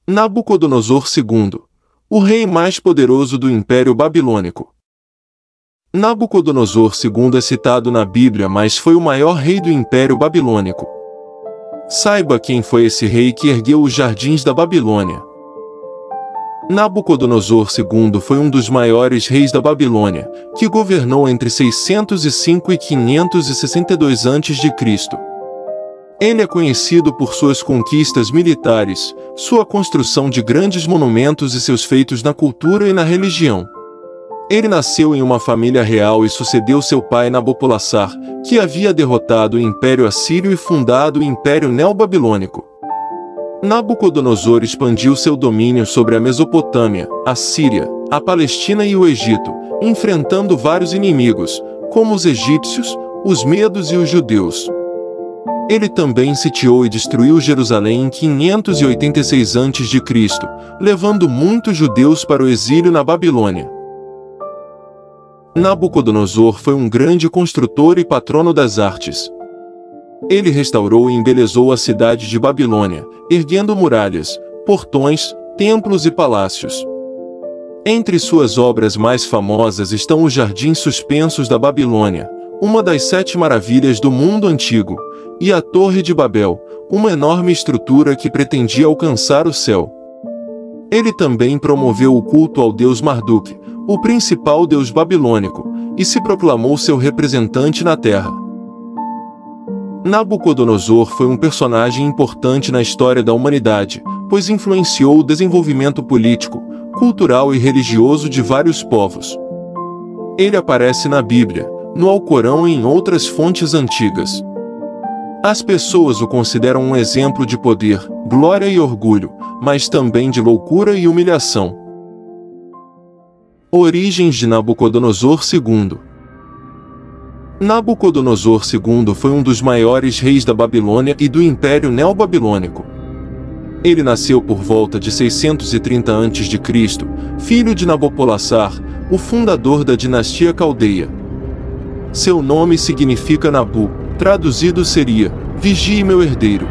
Nabucodonosor II, o rei mais poderoso do Império Babilônico. Nabucodonosor II é citado na Bíblia, mas foi o maior rei do Império Babilônico. Saiba quem foi esse rei que ergueu os jardins da Babilônia. Nabucodonosor II foi um dos maiores reis da Babilônia, que governou entre 605 e 562 a.C. Ele é conhecido por suas conquistas militares, sua construção de grandes monumentos e seus feitos na cultura e na religião. Ele nasceu em uma família real e sucedeu seu pai Nabopolassar, que havia derrotado o Império Assírio e fundado o Império Neobabilônico. Nabucodonosor expandiu seu domínio sobre a Mesopotâmia, a Síria, a Palestina e o Egito, enfrentando vários inimigos, como os egípcios, os medos e os judeus. Ele também sitiou e destruiu Jerusalém em 586 a.C., levando muitos judeus para o exílio na Babilônia. Nabucodonosor foi um grande construtor e patrono das artes. Ele restaurou e embelezou a cidade de Babilônia, erguendo muralhas, portões, templos e palácios. Entre suas obras mais famosas estão os Jardins Suspensos da Babilônia, uma das 7 maravilhas do mundo antigo, e a Torre de Babel, uma enorme estrutura que pretendia alcançar o céu. Ele também promoveu o culto ao deus Marduk, o principal deus babilônico, e se proclamou seu representante na terra. Nabucodonosor foi um personagem importante na história da humanidade, pois influenciou o desenvolvimento político, cultural e religioso de vários povos. Ele aparece na Bíblia, no Alcorão e em outras fontes antigas. As pessoas o consideram um exemplo de poder, glória e orgulho, mas também de loucura e humilhação. Origens de Nabucodonosor II. Nabucodonosor II foi um dos maiores reis da Babilônia e do Império Neobabilônico. Ele nasceu por volta de 630 a.C., filho de Nabopolassar, o fundador da dinastia caldeia. Seu nome significa Nabu, traduzido seria, vigie meu herdeiro.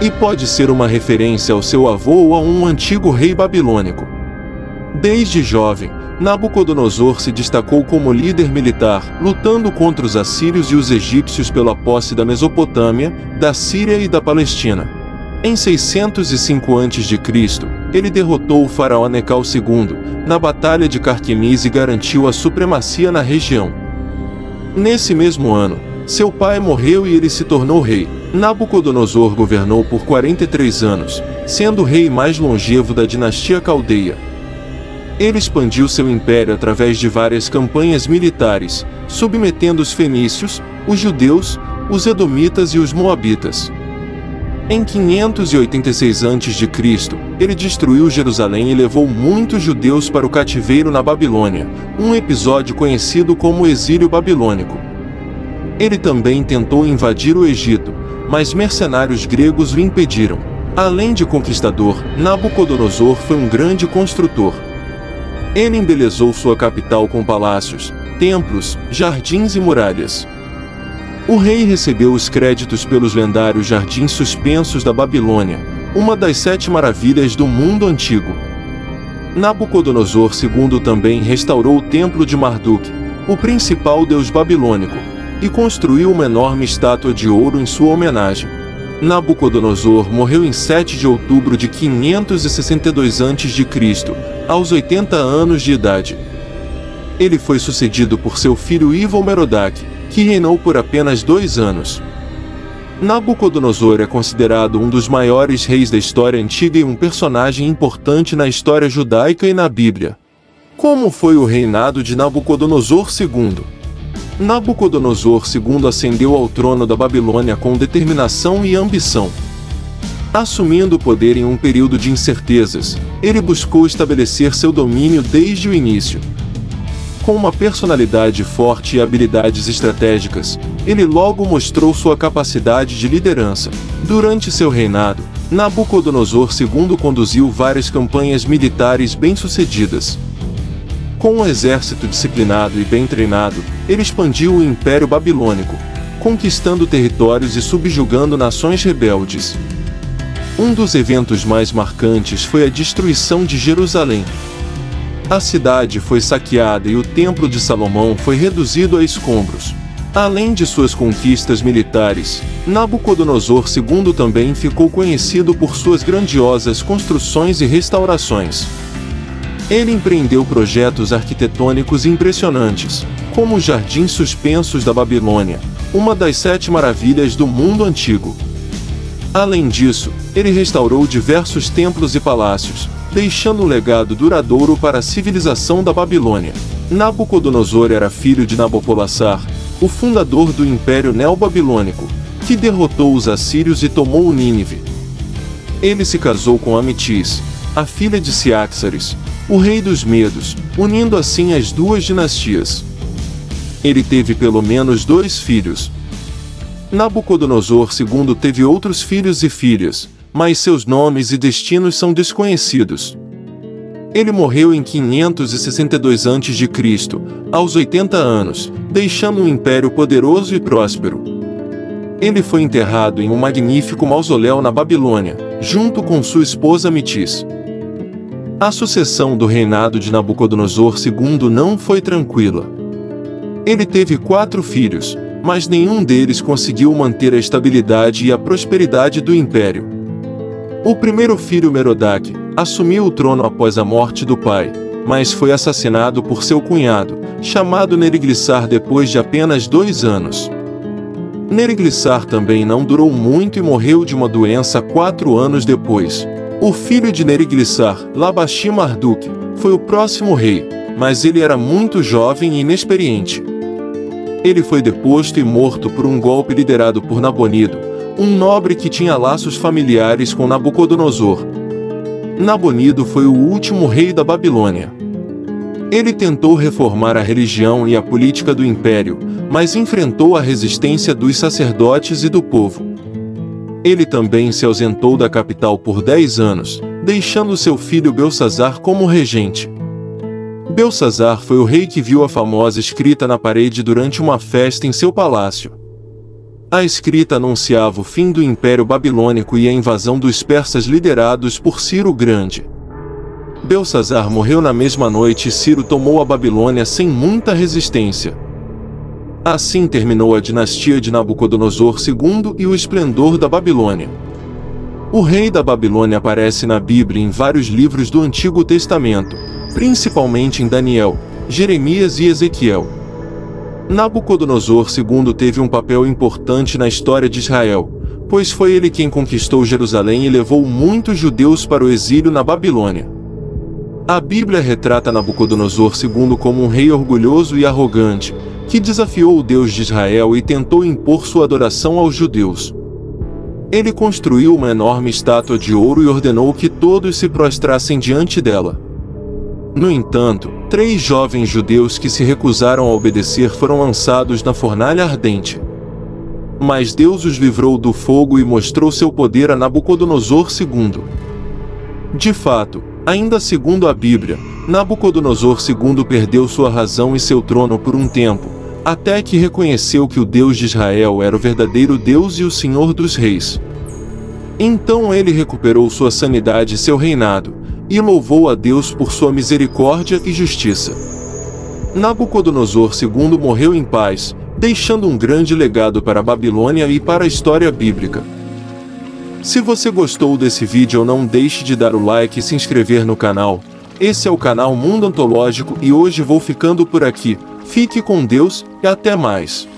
E pode ser uma referência ao seu avô ou a um antigo rei babilônico. Desde jovem, Nabucodonosor se destacou como líder militar, lutando contra os assírios e os egípcios pela posse da Mesopotâmia, da Síria e da Palestina. Em 605 a.C., ele derrotou o faraó Necal II, na Batalha de Carquemis e garantiu a supremacia na região. Nesse mesmo ano, seu pai morreu e ele se tornou rei. Nabucodonosor governou por 43 anos, sendo o rei mais longevo da dinastia caldeia. Ele expandiu seu império através de várias campanhas militares, submetendo os fenícios, os judeus, os edomitas e os moabitas. Em 586 a.C., ele destruiu Jerusalém e levou muitos judeus para o cativeiro na Babilônia, um episódio conhecido como o exílio babilônico. Ele também tentou invadir o Egito, mas mercenários gregos o impediram. Além de conquistador, Nabucodonosor foi um grande construtor. Ele embelezou sua capital com palácios, templos, jardins e muralhas. O rei recebeu os créditos pelos lendários Jardins Suspensos da Babilônia, uma das 7 maravilhas do mundo antigo. Nabucodonosor II também restaurou o templo de Marduk, o principal deus babilônico, e construiu uma enorme estátua de ouro em sua homenagem. Nabucodonosor morreu em 7 de outubro de 562 a.C., aos 80 anos de idade. Ele foi sucedido por seu filho Evil-Merodach, que reinou por apenas 2 anos. Nabucodonosor é considerado um dos maiores reis da história antiga e um personagem importante na história judaica e na Bíblia. Como foi o reinado de Nabucodonosor II? Nabucodonosor II ascendeu ao trono da Babilônia com determinação e ambição. Assumindo o poder em um período de incertezas, ele buscou estabelecer seu domínio desde o início. Com uma personalidade forte e habilidades estratégicas, ele logo mostrou sua capacidade de liderança. Durante seu reinado, Nabucodonosor II conduziu várias campanhas militares bem-sucedidas. Com um exército disciplinado e bem treinado, ele expandiu o Império Babilônico, conquistando territórios e subjugando nações rebeldes. Um dos eventos mais marcantes foi a destruição de Jerusalém. A cidade foi saqueada e o Templo de Salomão foi reduzido a escombros. Além de suas conquistas militares, Nabucodonosor II também ficou conhecido por suas grandiosas construções e restaurações. Ele empreendeu projetos arquitetônicos impressionantes, como os Jardins Suspensos da Babilônia, uma das 7 maravilhas do mundo antigo. Além disso, ele restaurou diversos templos e palácios, deixando um legado duradouro para a civilização da Babilônia. Nabucodonosor era filho de Nabopolassar, o fundador do Império Neobabilônico, que derrotou os assírios e tomou Nínive. Ele se casou com Amitis, a filha de Ciaxares, o rei dos Medos, unindo assim as duas dinastias. Ele teve pelo menos 2 filhos. Nabucodonosor II teve outros filhos e filhas, mas seus nomes e destinos são desconhecidos. Ele morreu em 562 a.C., aos 80 anos, deixando um império poderoso e próspero. Ele foi enterrado em um magnífico mausoléu na Babilônia, junto com sua esposa Amitis. A sucessão do reinado de Nabucodonosor II não foi tranquila. Ele teve 4 filhos, mas nenhum deles conseguiu manter a estabilidade e a prosperidade do império. O primeiro filho, Merodach, assumiu o trono após a morte do pai, mas foi assassinado por seu cunhado, chamado Neriglissar, depois de apenas 2 anos. Neriglissar também não durou muito e morreu de uma doença 4 anos depois. O filho de Neriglissar, Labashim-Marduk, foi o próximo rei, mas ele era muito jovem e inexperiente. Ele foi deposto e morto por um golpe liderado por Nabonido, um nobre que tinha laços familiares com Nabucodonosor. Nabonido foi o último rei da Babilônia. Ele tentou reformar a religião e a política do império, mas enfrentou a resistência dos sacerdotes e do povo. Ele também se ausentou da capital por 10 anos, deixando seu filho Belsazar como regente. Belsazar foi o rei que viu a famosa escrita na parede durante uma festa em seu palácio. A escrita anunciava o fim do Império Babilônico e a invasão dos persas liderados por Ciro o Grande. Belsazar morreu na mesma noite e Ciro tomou a Babilônia sem muita resistência. Assim terminou a dinastia de Nabucodonosor II e o esplendor da Babilônia. O rei da Babilônia aparece na Bíblia em vários livros do Antigo Testamento, principalmente em Daniel, Jeremias e Ezequiel. Nabucodonosor II teve um papel importante na história de Israel, pois foi ele quem conquistou Jerusalém e levou muitos judeus para o exílio na Babilônia. A Bíblia retrata Nabucodonosor II como um rei orgulhoso e arrogante, que desafiou o Deus de Israel e tentou impor sua adoração aos judeus. Ele construiu uma enorme estátua de ouro e ordenou que todos se prostrassem diante dela. No entanto, 3 jovens judeus que se recusaram a obedecer foram lançados na fornalha ardente. Mas Deus os livrou do fogo e mostrou seu poder a Nabucodonosor II. De fato, ainda segundo a Bíblia, Nabucodonosor II perdeu sua razão e seu trono por um tempo, até que reconheceu que o Deus de Israel era o verdadeiro Deus e o Senhor dos reis. Então ele recuperou sua sanidade e seu reinado, e louvou a Deus por sua misericórdia e justiça. Nabucodonosor II morreu em paz, deixando um grande legado para a Babilônia e para a história bíblica. Se você gostou desse vídeo, não deixe de dar o like e se inscrever no canal. Esse é o canal Mundo Antológico e hoje vou ficando por aqui. Fique com Deus e até mais.